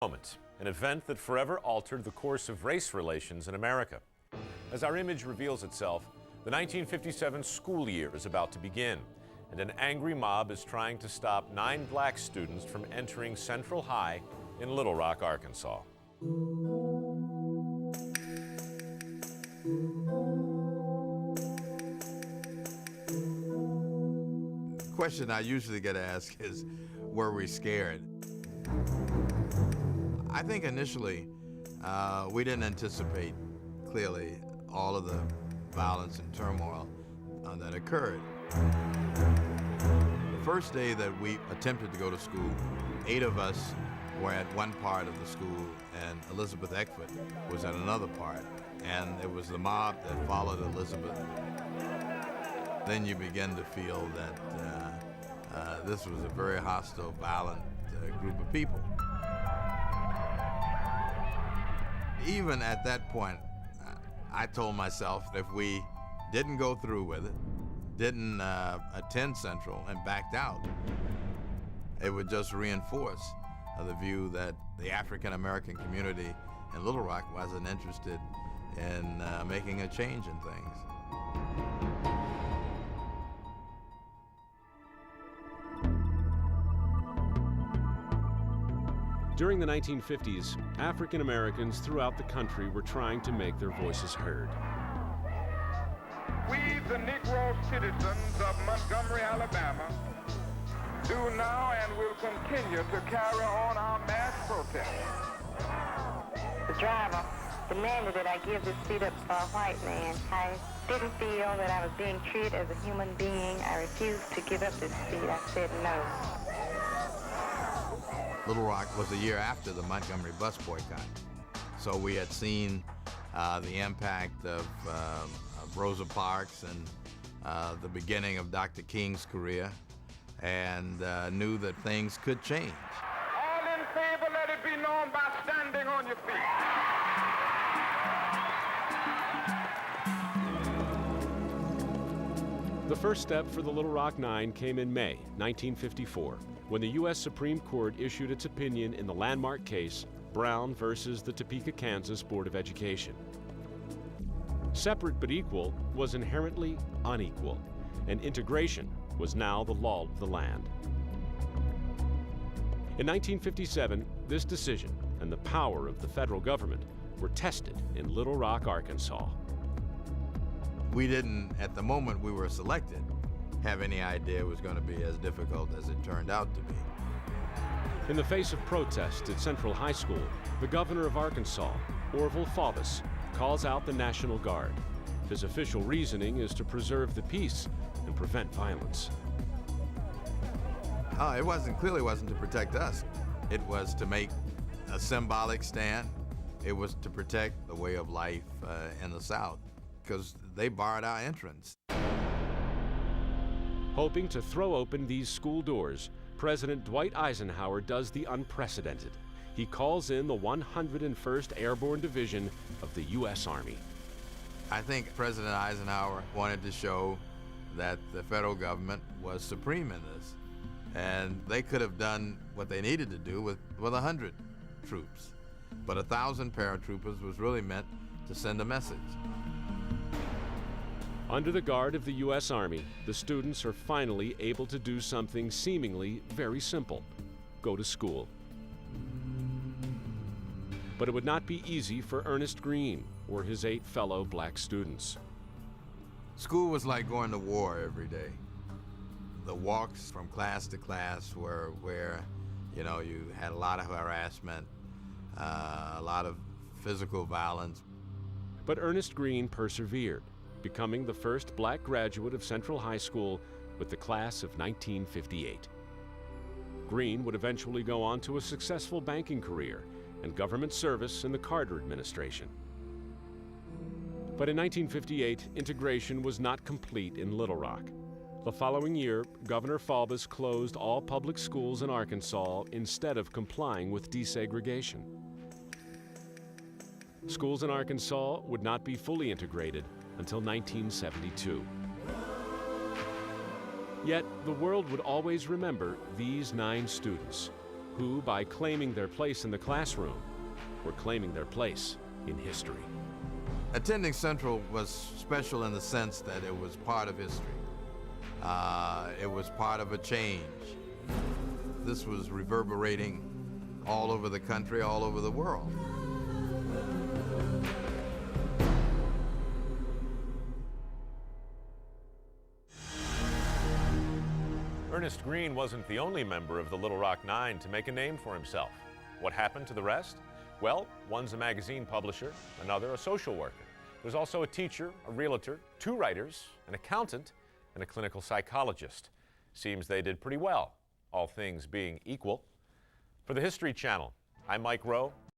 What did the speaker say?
Moment, an event that forever altered the course of race relations in America. As our image reveals itself, the 1957 school year is about to begin, and an angry mob is trying to stop 9 black students from entering Central High in Little Rock, Arkansas. The question I usually get asked is, were we scared? I think initially we didn't anticipate clearly all of the violence and turmoil that occurred. The first day that we attempted to go to school, 8 of us were at one part of the school and Elizabeth Eckford was at another part. And it was the mob that followed Elizabeth. Then you begin to feel that this was a very hostile, violent group of people. Even at that point, I told myself that if we didn't go through with it, didn't attend Central and backed out, it would just reinforce the view that the African American community in Little Rock wasn't interested in making a change in things. During the 1950s, African Americans throughout the country were trying to make their voices heard. We, the Negro citizens of Montgomery, Alabama, do now and will continue to carry on our mass protest. The driver demanded that I give this seat up for a white man. I didn't feel that I was being treated as a human being. I refused to give up this seat. I said no. Little Rock was a year after the Montgomery bus boycott. So we had seen the impact of Rosa Parks and the beginning of Dr. King's career, and knew that things could change. All in favor, let it be known by standing on your feet. The first step for the Little Rock Nine came in May 1954, when the U.S. Supreme Court issued its opinion in the landmark case Brown versus the Topeka, Kansas Board of Education. Separate but equal was inherently unequal, and integration was now the law of the land. In 1957, this decision and the power of the federal government were tested in Little Rock, Arkansas. We didn't, at the moment we were selected, have any idea it was going to be as difficult as it turned out to be. In the face of protest at Central High School, the governor of Arkansas, Orville Faubus, calls out the National Guard. His official reasoning is to preserve the peace and prevent violence. It clearly wasn't to protect us. It was to make a symbolic stand. It was to protect the way of life in the South, because they barred our entrance. Hoping to throw open these school doors, President Dwight Eisenhower does the unprecedented. He calls in the 101st Airborne Division of the U.S. Army. I think President Eisenhower wanted to show that the federal government was supreme in this, and they could have done what they needed to do with 100 troops. But 1,000 paratroopers was really meant to send a message. Under the guard of the U.S. Army, the students are finally able to do something seemingly very simple: go to school. But it would not be easy for Ernest Green or his 8 fellow black students. School was like going to war every day. The walks from class to class were where, you had a lot of harassment, a lot of physical violence. But Ernest Green persevered, becoming the first black graduate of Central High School with the class of 1958. Green would eventually go on to a successful banking career and government service in the Carter administration. But in 1958, integration was not complete in Little Rock. The following year, Governor Faubus closed all public schools in Arkansas instead of complying with desegregation. Schools in Arkansas would not be fully integrated until 1972. Yet, the world would always remember these 9 students who, by claiming their place in the classroom, were claiming their place in history. Attending Central was special in the sense that it was part of history. It was part of a change. This was reverberating all over the country, all over the world. Ernest Green wasn't the only member of the Little Rock Nine to make a name for himself. What happened to the rest? Well, one's a magazine publisher, another a social worker. There's also a teacher, a realtor, 2 writers, an accountant, and a clinical psychologist. Seems they did pretty well, all things being equal. For the History Channel, I'm Mike Rowe.